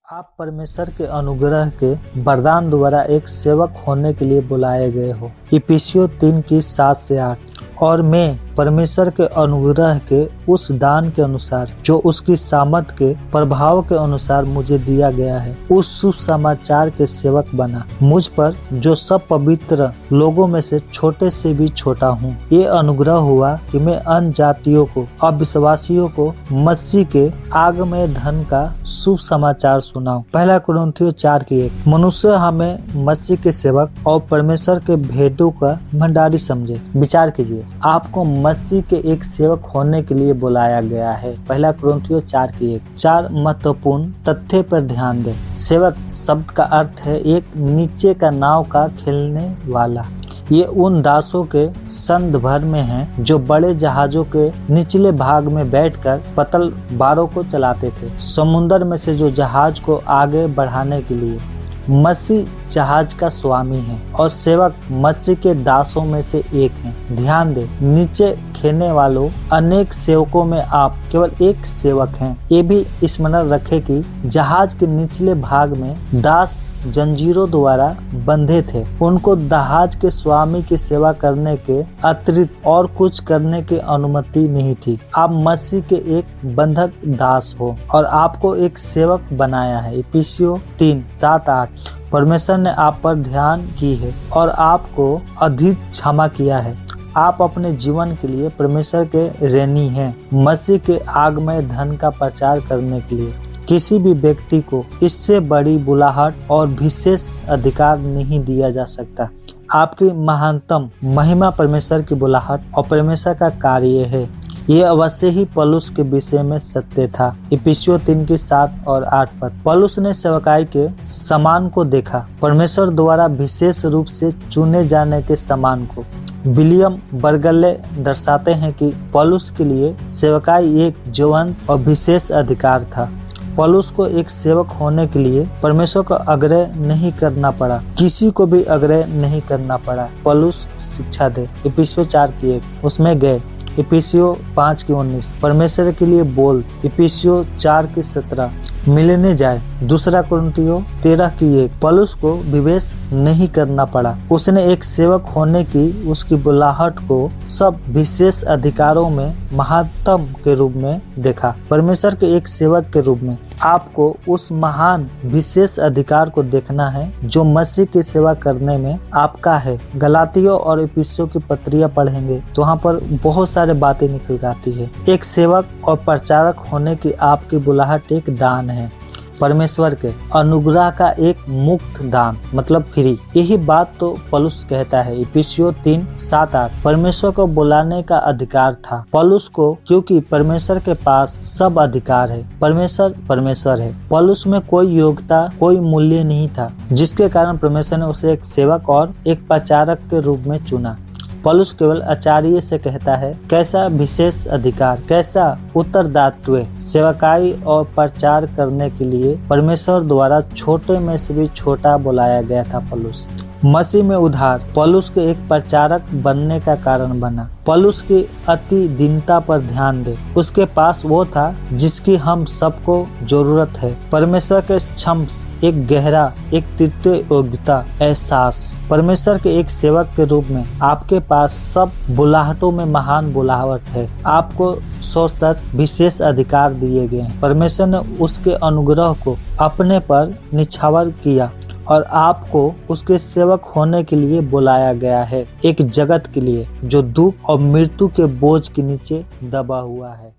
आप परमेश्वर के अनुग्रह के वरदान द्वारा एक सेवक होने के लिए बुलाए गए हो। इफिसियों 3:7-8। और मैं परमेश्वर के अनुग्रह के उस दान के अनुसार जो उसकी सामर्थ के प्रभाव के अनुसार मुझे दिया गया है, उस शुभ समाचार के सेवक बना। मुझ पर जो सब पवित्र लोगों में से छोटे से भी छोटा हूँ, ये अनुग्रह हुआ कि मैं अन्य जातियों को, अविश्वासियों को मसीह के आगमय धन का शुभ समाचार सुनाऊं। 1 कुरिन्थियों 4:1। मनुष्य हमें मसीह के सेवक और परमेश्वर के भेदों का भंडारी समझे। विचार कीजिए, आपको मसीह के एक सेवक होने के लिए बुलाया गया है। 1 कुरिन्थियों 4:1। 4 महत्वपूर्ण तथ्य पर ध्यान दें। सेवक शब्द का अर्थ है एक नीचे का नाव का खेलने वाला। ये उन दासों के संदर्भ में है जो बड़े जहाजों के निचले भाग में बैठकर पतल बारों को चलाते थे, समुद्र में से जो जहाज को आगे बढ़ाने के लिए। मसीह जहाज का स्वामी है और सेवक मसीह के दासों में से एक हैं। ध्यान दें, नीचे खेलने वालों अनेक सेवकों में आप केवल एक सेवक हैं। ये भी स्मरण रखें कि जहाज के निचले भाग में दास जंजीरों द्वारा बंधे थे। उनको जहाज के स्वामी की सेवा करने के अतिरिक्त और कुछ करने की अनुमति नहीं थी। आप मसीह के एक बंधक दास हो और आपको एक सेवक बनाया है। इफिसियों 3:7-8। परमेश्वर ने आप पर ध्यान की है और आपको अधिक क्षमा किया है। आप अपने जीवन के लिए परमेश्वर के ऋणी हैं, मसीह के आगमय धन का प्रचार करने के लिए। किसी भी व्यक्ति को इससे बड़ी बुलाहट और विशेष अधिकार नहीं दिया जा सकता। आपकी महानतम महिमा परमेश्वर की बुलाहट और परमेश्वर का कार्य है। ये अवश्य ही पौलुस के विषय में सत्य था। इफिसियों 3:7-8 पद। पौलुस ने सेवकाई के सम्मान को देखा, परमेश्वर द्वारा विशेष रूप से चुने जाने के सम्मान को। विलियम बर्गले दर्शाते हैं कि पौलुस के लिए सेवकाई एक जीवंत और विशेष अधिकार था। पौलुस को एक सेवक होने के लिए परमेश्वर को आग्रह नहीं करना पड़ा, किसी को भी आग्रह नहीं करना पड़ा। पौलुस शिक्षा दे। इफिसियों 4:1। उसमें गए। इफिसियों 5:19। परमेश्वर के लिए बोल। इफिसियों 4:17। मिलने जाए। 2 कुरिन्थियों 13:1। पौलुस को विवेश नहीं करना पड़ा। उसने एक सेवक होने की उसकी बुलाहट को सब विशेष अधिकारों में महत्तम के रूप में देखा। परमेश्वर के एक सेवक के रूप में आपको उस महान विशेष अधिकार को देखना है जो मसीह की सेवा करने में आपका है। गलातियों और इफिसियों की पत्रियां पढ़ेंगे तो वहाँ पर बहुत सारे बातें निकल आती है। एक सेवक और प्रचारक होने की आपकी बुलाहट एक दान है, परमेश्वर के अनुग्रह का एक मुक्त दान, मतलब फ्री। यही बात तो पौलुस कहता है। इफिसियों 3:7-8। परमेश्वर को बुलाने का अधिकार था पौलुस को, क्योंकि परमेश्वर के पास सब अधिकार है। परमेश्वर है। पौलुस में कोई योग्यता, कोई मूल्य नहीं था, जिसके कारण परमेश्वर ने उसे एक सेवक और एक प्रचारक के रूप में चुना। पौलुस केवल आचार्य से कहता है, कैसा विशेष अधिकार, कैसा उत्तरदायित्व। सेवकाई और प्रचार करने के लिए परमेश्वर द्वारा छोटे में से भी छोटा बुलाया गया था पौलुस। मसीह में उद्धार पौलुस के एक प्रचारक बनने का कारण बना। पौलुस की अति दीनता पर ध्यान दे। उसके पास वो था जिसकी हम सबको जरूरत है। परमेश्वर के क्षम्स एक गहरा, एक तृतीय योग्यता एहसास। परमेश्वर के एक सेवक के रूप में आपके पास सब बुलाहटों में महान बुलाहट है। आपको सच विशेष अधिकार दिए गए हैं। परमेश्वर ने उसके अनुग्रह को अपने पर निछावर किया और आपको उसके सेवक होने के लिए बुलाया गया है, एक जगत के लिए जो दुख और मृत्यु के बोझ के नीचे दबा हुआ है।